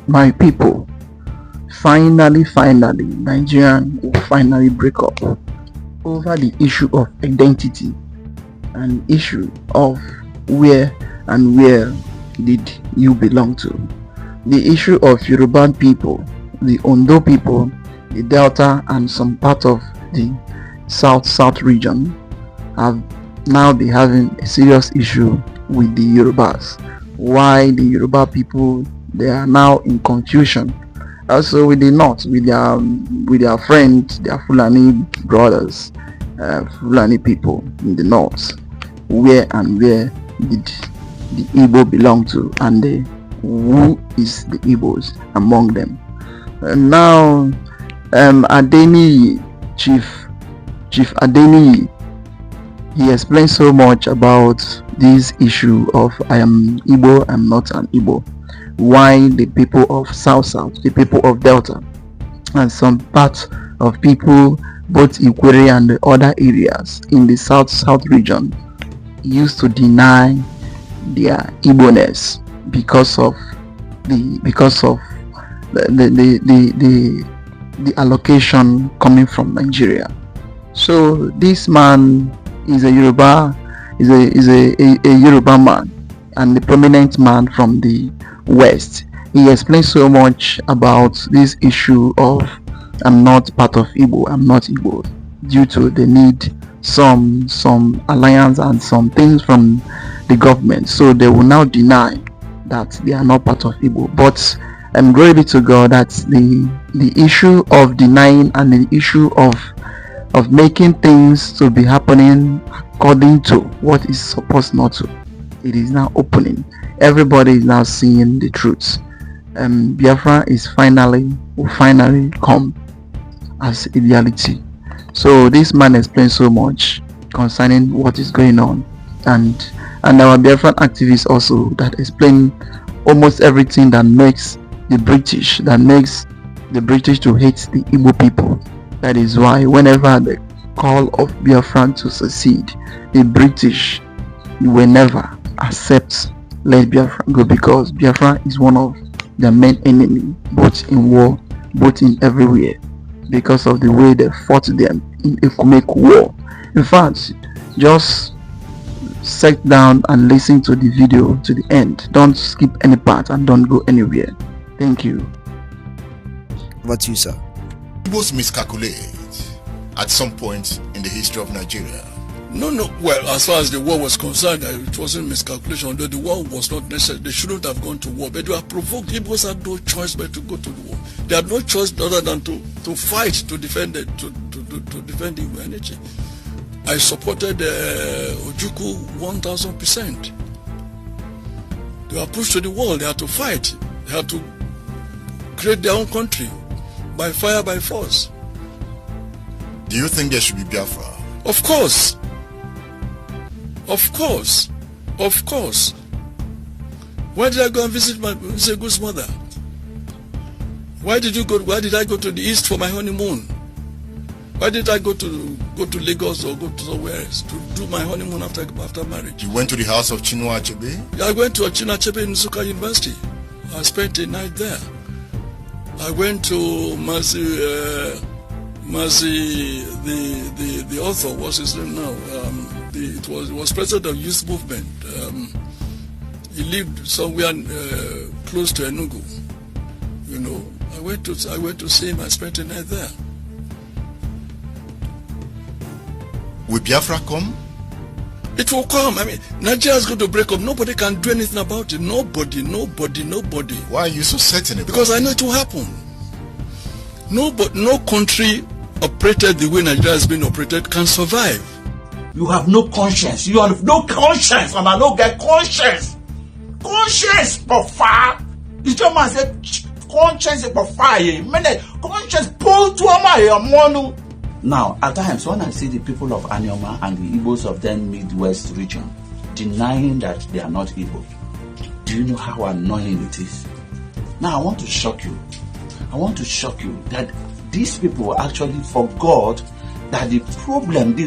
My people, finally, Nigerian will finally break up over the issue of identity and issue of where did you belong to. The issue of Yoruba people, the Ondo people, the Delta, and some part of the South region have now been having a serious issue with the Yorubas. Why the Yoruba people, they are now in confusion. Also with the North, with their friends, their Fulani brothers, Fulani people in the North. Where did the Igbo belong to, and who is the Igbos among them? Now, Adeni, Chief Adeni, he explained so much about this issue of I am Igbo, I'm not an Igbo. Why the people of South, the people of Delta, and some parts of people both Ikwere and the other areas in the South region used to deny their Igbo-ness because of the allocation coming from Nigeria. So this man is a Yoruba, is a Yoruba man, and a prominent man from the West. He explained so much about this issue of I'm not part of Igbo, I'm not Igbo, due to the need some alliance and some things from the government. So they will now deny that they are not part of Igbo. But glory be to God that the issue of denying and the issue of making things to be happening according to what is supposed not to, it is now opening. Everybody is now seeing the truth. Biafra will finally come as a reality. So this man explained so much concerning what is going on, and our Biafran activists also that explain almost everything that makes the British to hate the Igbo people. That is why whenever the call of Biafra to secede, the British will never accept let Biafra go, because Biafra is one of their main enemy, both in war, both in everywhere, because of the way they fought them in Ekumeku war. In fact, just sit down and listen to the video to the end. Don't skip any part and don't go anywhere. Thank you. Over to you, sir. Igbos miscalculate at some point in the history of Nigeria. No. Well, as far as the war was concerned, it wasn't miscalculation. Although the war was not necessary, they shouldn't have gone to war. But they were provoked. Igbos had no choice but to go to the war. They had no choice other than to fight to defend it, to defend the energy. I supported Ojukwu 1000%. They were pushed to the wall. They had to fight. They had to create their own country by fire, by force. Do you think there should be Biafra? Of course. Of course. Of course. Why did I go and visit my Zegu's mother? Why did I go to the east for my honeymoon? Why did I go to Lagos or go to somewhere else to do my honeymoon after marriage? You went to the house of Chinua Achebe? I went to Chinua Achebe in Nsukka University. I spent a night there. I went to Mazi, the author, what's his name now? It was president of youth movement. He lived somewhere close to Enugu. You know, I went to see him. I spent a night there. Will Biafra come? It will come. I mean, Nigeria is going to break up. Nobody can do anything about it. Nobody. Why are you so certain about it? Because I know it will happen. No country operated the way Nigeria has been operated can survive. You have no conscience. You have no conscience. And I don't get conscience. Conscience, Papa. The German said, conscience, Papa. Conscience, pull to my. Now, at times, when I see the people of Anyoma and the Igbos of the Midwest region denying that they are not Igbo, do you know how annoying it is? Now, I want to shock you. That these people actually forgot that the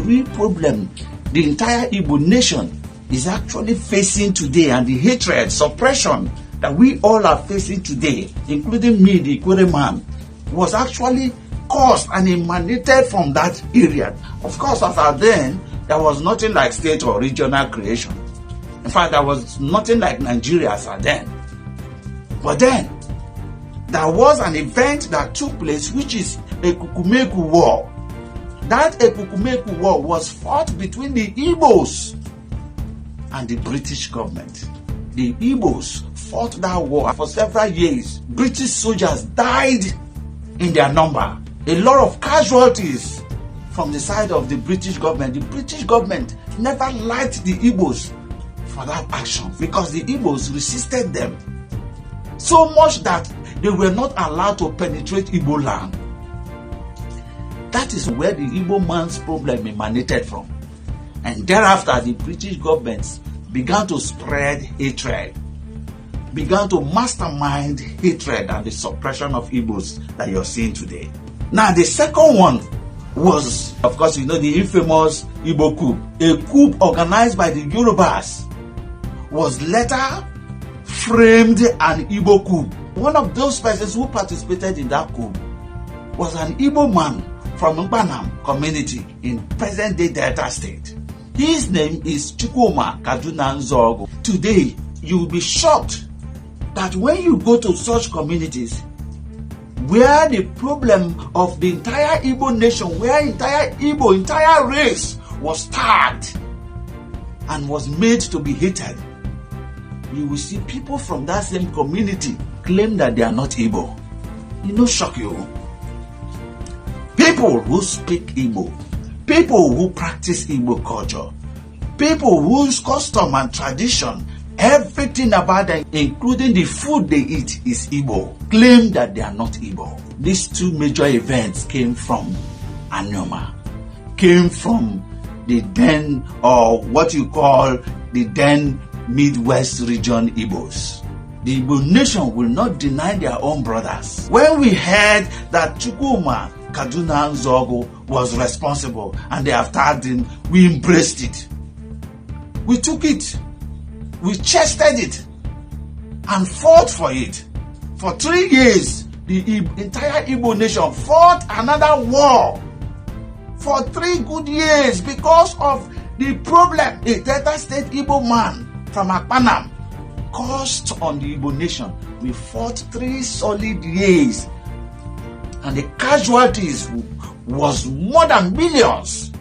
real problem, the entire Igbo nation is actually facing today, and the hatred, suppression, that we all are facing today, including me, the Ikwere man, was actually caused and emanated from that area. Of course, as at then, there was nothing like state or regional creation. In fact, there was nothing like Nigeria as at then. But then, there was an event that took place, which is a Kukumeku War. That Kukumeku War was fought between the Igbos and the British government. The Igbos fought that war for several years. British soldiers died in their number. A lot of casualties from the side of the British government. The British government never liked the Igbos for that action because the Igbos resisted them so much that they were not allowed to penetrate Igbo land. That is where the Igbo man's problem emanated from. And thereafter, the British government began to spread hatred, began to mastermind hatred and the suppression of Igbos that you're seeing today. Now, the second one was, of course, you know, the infamous Igbo coup. A coup organized by the Yorubas was later framed an Igbo coup. One of those persons who participated in that coup was an Igbo man from Mpanam community in present-day Delta State. His name is Chukwuma Kaduna Nzogo. Today, you will be shocked that when you go to such communities where the problem of the entire Igbo nation, where entire race was tagged and was made to be hated, you will see people from that same community claim that they are not Igbo. It will shock you. People who speak Igbo, people who practice Igbo culture, people whose custom and tradition, everything about them, including the food they eat, is Igbo, claim that they are not Igbo. These two major events came from Anyoma, came from the then, or what you call the then Midwest region Igbos. The Igbo nation will not deny their own brothers. When we heard that Chukwuma Kaduna Nzogo was responsible and they have tagged him, we embraced it. We took it. We chested it and fought for it. For 3 years, the entire Igbo nation fought another war for 3 good years because of the problem a Delta State Igbo man from Akpanam caused on the Igbo nation. We fought 3 solid years, and the casualties was more than millions.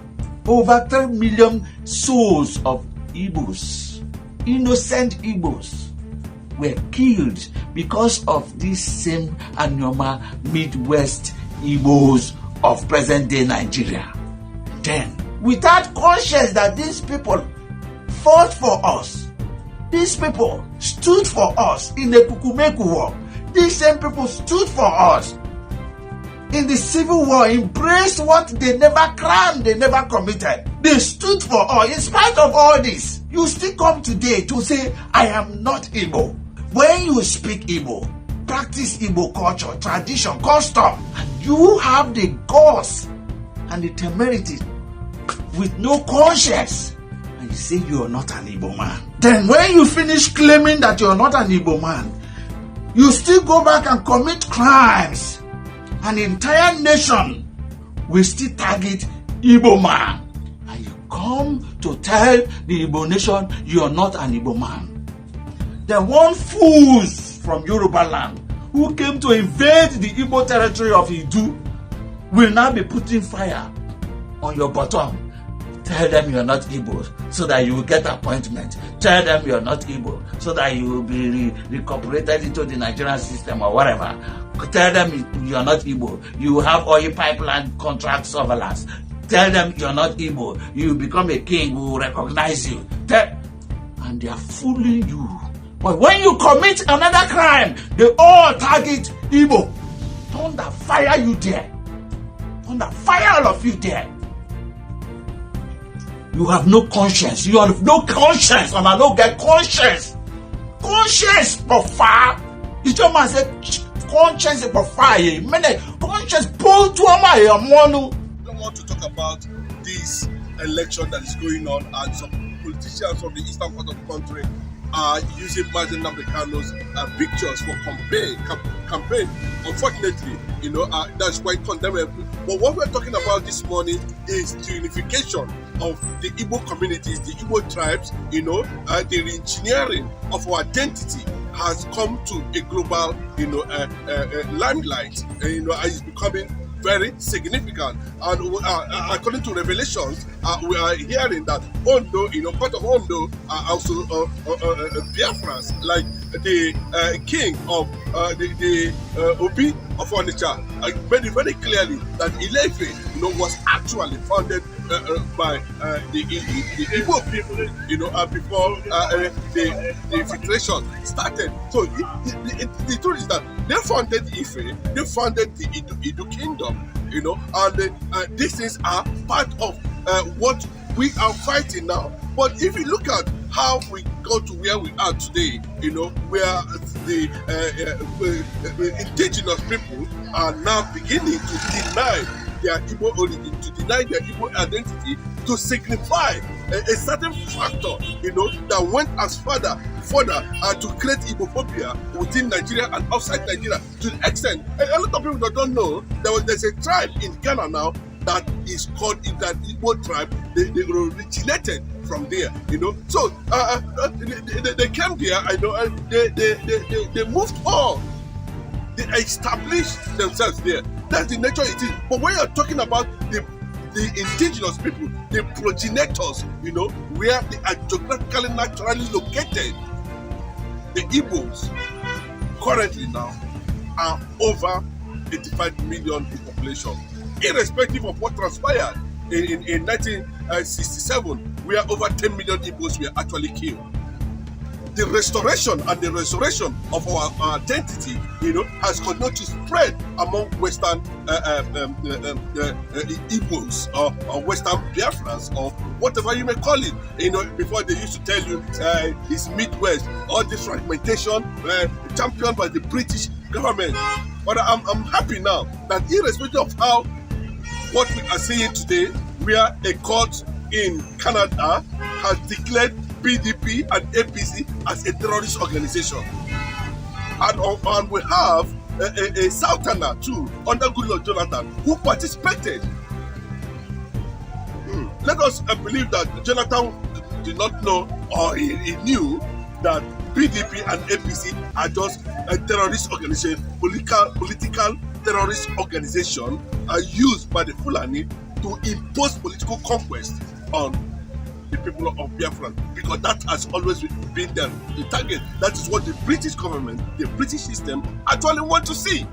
Over 3 million souls of Igbos, innocent Igbos, were killed because of this same Anyoma Midwest Igbos of present-day Nigeria. Then, without conscience that these people fought for us, these people stood for us in the Kukumeku War, these same people stood for us in the Civil War, embraced what they never crimed, they never committed. They stood for us. In spite of all this, you still come today to say, I am not Igbo. When you speak Igbo, practice Igbo culture, tradition, custom, and you have the guts and the temerity with no conscience, and you say you are not an Igbo man. Then when you finish claiming that you are not an Igbo man, you still go back and commit crimes. An entire nation will still target Igbo man. And you come to tell the Igbo nation you are not an Igbo man. The one fools from Yoruba land who came to invade the Igbo territory of Idu will now be putting fire on your bottom. Tell them you are not Igbo so that you will get appointment. Tell them you are not Igbo so that you will be recuperated into the Nigerian system or whatever. Tell them you are not Igbo. You have oil pipeline contract surveillance. Tell them you are not Igbo. You will become a king who will recognize you. And they are fooling you. But when you commit another crime, they all target Igbo. Thunder fire you there. Thunder fire all of you there. You have no conscience. You have no conscience. And I don't get conscience. Conscience for fire. It's your man said conscience for fire. Conscience pull to my amonu. I don't want to talk about this election that is going on, and some politicians from the eastern part of the country are using Mazen Namdekano's pictures for campaign. Unfortunately, that's quite condemnable. But what we're talking about this morning is the unification of the Igbo communities, the Igbo tribes. The re-engineering of our identity has come to a global, limelight. And it's becoming very significant. And according to revelations, we are hearing that Ondo, part of Ondo are also Biafrans, like the king of the Obi of Onitsha, made it very clearly that Ilefe, was actually founded by the Igbo people, before the infiltration started. So the truth is that they founded Ife, they founded the Idu kingdom, and these things are part of what we are fighting now. But if you look at how we got to where we are today, where the indigenous people are now beginning to deny their Igbo origin, to deny their Igbo identity, to signify a certain factor, that went as further to create Igbophobia within Nigeria and outside Nigeria, to the extent, a lot of people don't know, there's a tribe in Ghana now that is called that Igbo tribe. They originated from there, So they came there, and they moved on. They established themselves there. That's the nature it is. But when you're talking about the indigenous people, the progenitors, where they are geographically naturally located, the Igbos currently now are over 85 million in population. Irrespective of what transpired in 1967, where over 10 million Igbos were actually killed. The restoration and the resurrection of our identity, has continued to spread among Western Igbos or Western Biafrans, or whatever you may call it. Before they used to tell you it's Midwest, all this fragmentation championed by the British government. But I'm happy now that irrespective of what we are seeing today, where a court in Canada has declared PDP and APC as a terrorist organization, and we have a Southerner too under Goodluck Jonathan who participated. Let us believe that Jonathan did not know, or he knew that PDP and APC are just a terrorist organization, political terrorist organization, used by the Fulani to impose political conquest on the people of Biafra, because that has always been the target. That is what the British government, the British system, actually want to see.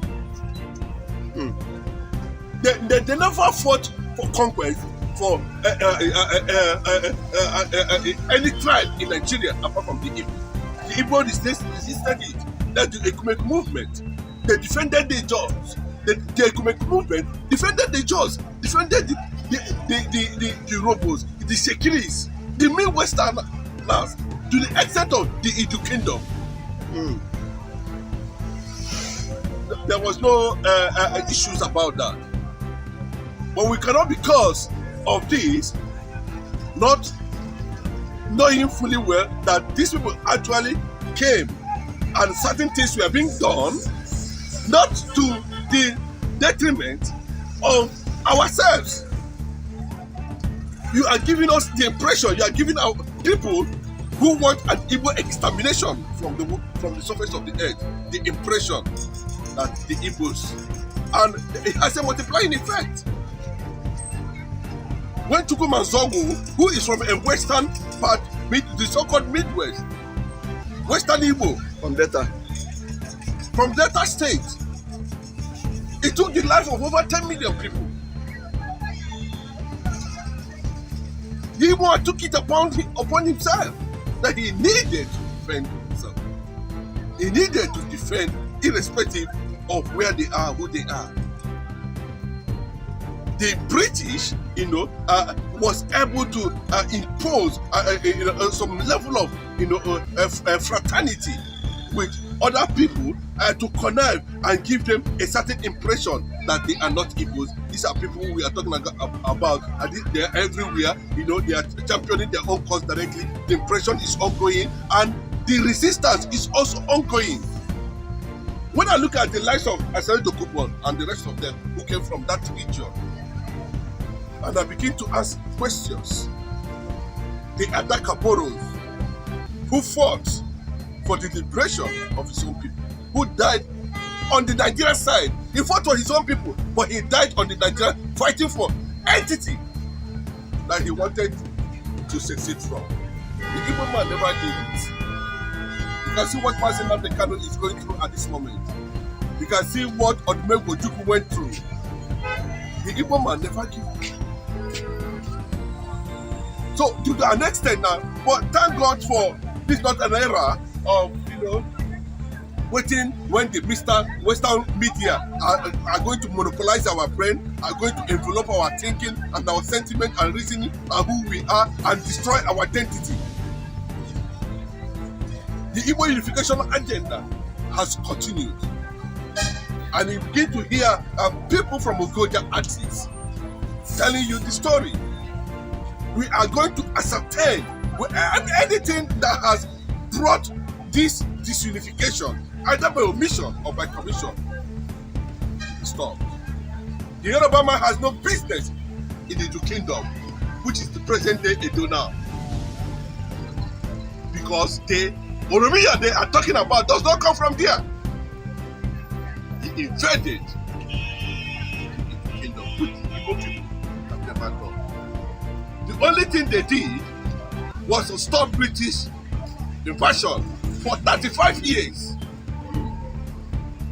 They never fought for conquest for any tribe in Nigeria apart from the Igbo. The Igbo resisted it. That's the Ekumeku movement. They defended the Jaws. The Ekumeku movement defended the Jaws, defended the Robos, the Shekiris, the Midwesterners, to the extent of the Idu kingdom. There was no issues about that. But we cannot, because of this, not knowing fully well that these people actually came and certain things were being done, not to the detriment of ourselves. You are giving us the impression, you are giving our people who want an Igbo extermination from the surface of the earth, the impression that the Igbos, and it has a multiplying effect. When Chukwuma Zongo, who is from a western part, the so-called Midwest, Western Igbo, from Delta State, it took the life of over 10 million people. Igbo took it upon himself that he needed to defend himself. He needed to defend irrespective of where they are, who they are. The British, was able to impose some level of, fraternity with other people to connive and give them a certain impression that they are not Igbos. These are people we are talking about, and they are everywhere. They are championing their own cause directly. The impression is ongoing, and the resistance is also ongoing. When I look at the likes of Asari Dokubon and the rest of them who came from that region, and I begin to ask questions, the Adakaboros who fought for the liberation of his own people, who died on the Nigerian side. He fought for his own people, but he died on the Nigerian, fighting for entity that he wanted to succeed from. The Igbo man never did it. You can see what Mazi Nnamdi Kanu is going through at this moment. You can see what Odumegwu Ojukwu went through. The Igbo man never gave up. So to an extent now, but thank God for this not an era of, waiting when the Western media are going to monopolize our brain, are going to envelop our thinking and our sentiment and reasoning and who we are and destroy our identity. The Igbo unification agenda has continued. And you begin to hear people from Ogoja artists telling you the story. We are going to ascertain anything that has brought this disunification, either by omission or by commission, stop. The Yoruba man has no business in the Edo Kingdom, which is the present day Edo now. Because the Oromiya they are talking about does not come from there. He invaded the kingdom with Igbo people have never done. The only thing they did was to stop British invasion for 35 years.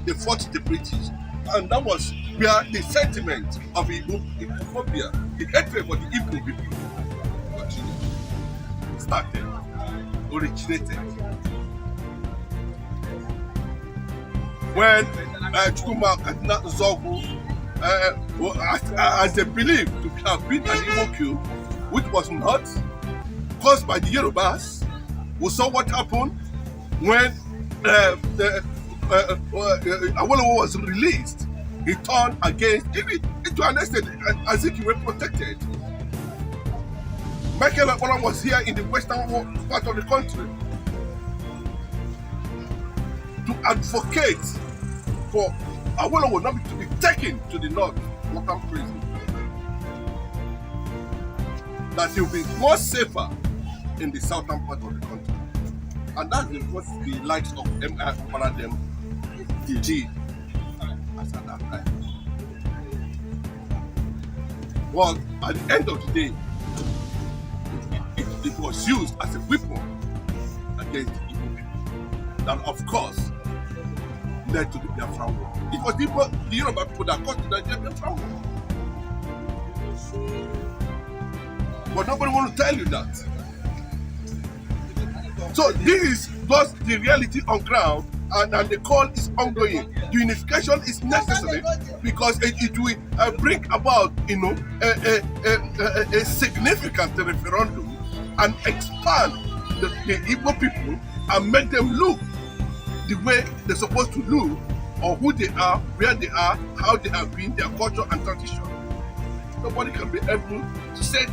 They fought the British, and that was where the sentiment of Igbophobia, the hatred for the Igbo people, continued, started, originated. When Chukuma Katina Zogu, as they believed to have been an Igbo coup, which was not caused by the Yorubas, we saw what happened when Awolowo was released. He turned against, even to an extent, as if he were protected. Michael Awolowo was here in the western part of the country to advocate for Awolowo not to be taken to the northern prison. That he will be more safer in the southern part of the country. And that's what the likes of M.I. Oparadem did as at that time. Well, at the end of the day, it was used as a weapon against the Igbo people. That, of course, led to the Biafra war. It was the Yoruba people that caused the Biafra war. But nobody wants to tell you that. So this is just the reality on ground, and the call is ongoing. The unification is necessary because it will bring about, a significant referendum and expand the Igbo people and make them look the way they're supposed to look, or who they are, where they are, how they have been, their culture and tradition. Nobody can be able to say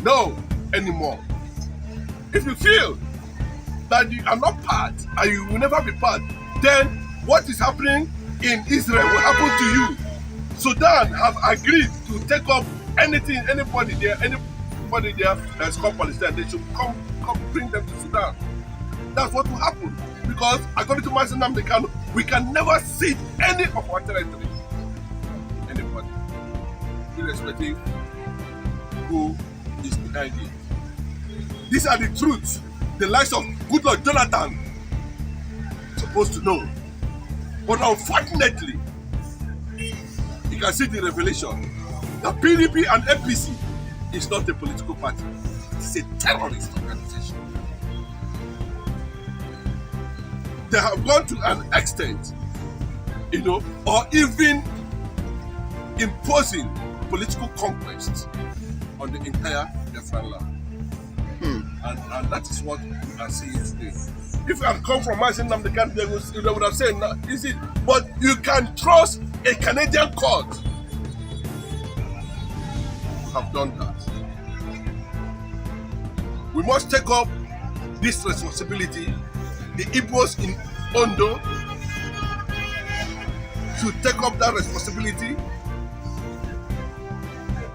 no anymore. If you feel that you are not part and you will never be part, then what is happening in Israel will happen to you. Sudan have agreed to take up anything, anybody there that's called Palestine, they should come bring them to Sudan. That's what will happen. Because according to Mazi Nnamdi Kanu, we can never cede any of our territory to anybody, irrespective who is behind it. These are the truths the likes of Goodluck Jonathan supposed to know. But unfortunately, you can see the revelation that PDP and APC is not a political party. It's a terrorist organization. They have gone to an extent, or even imposing political conquest on the entire Biafran land. And that is what we are seeing today. If you had come from Mazi Nnamdi Kanu, they would have said, no, is it? But you can trust a Canadian court to have done that. We must take up this responsibility the Igbos in Ondo should take up that responsibility.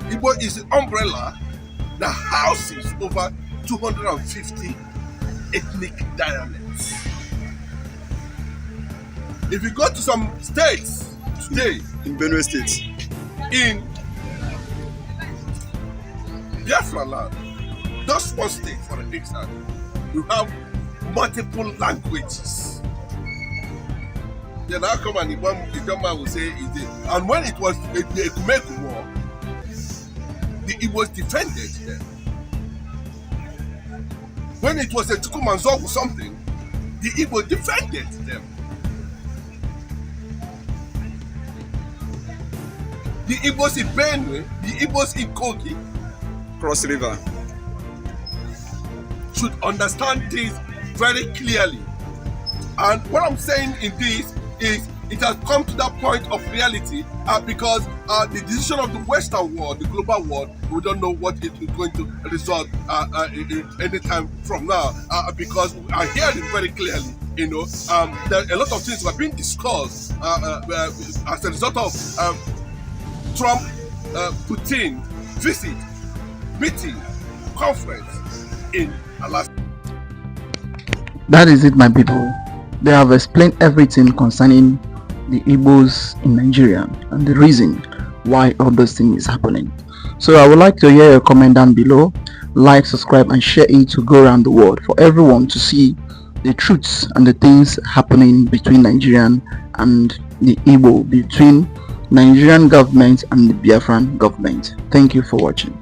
Igbo is the umbrella that houses over 250 ethnic dialects. If you go to some states today, In Benue State. in Biafra land, just one state for an example, you have multiple languages. Then how come and the German will say it is? And when it was the Ekumeku War, the Igbos defended them. When it was a Chukumanzog or something, the Igbo defended them. The Igbos in Benue, the Igbos in Kogi Cross River. should understand this very clearly. And what I'm saying in this is it has come to that point of reality because the decision of the Western world, the global world, we don't know what it is going to result any time from now because I hear it very clearly. You know, that a lot of things were being discussed as a result of Trump, Putin visit, meeting, conference in Alaska. That is it, my people. They have explained everything concerning the Igbos in Nigeria and the reason why all this thing is happening. So I would like to hear your comment down below. Like, subscribe and share it to go around the world for everyone to see the truths and the things happening between Nigerian and the Igbo, between Nigerian government and the Biafran government. Thank you for watching.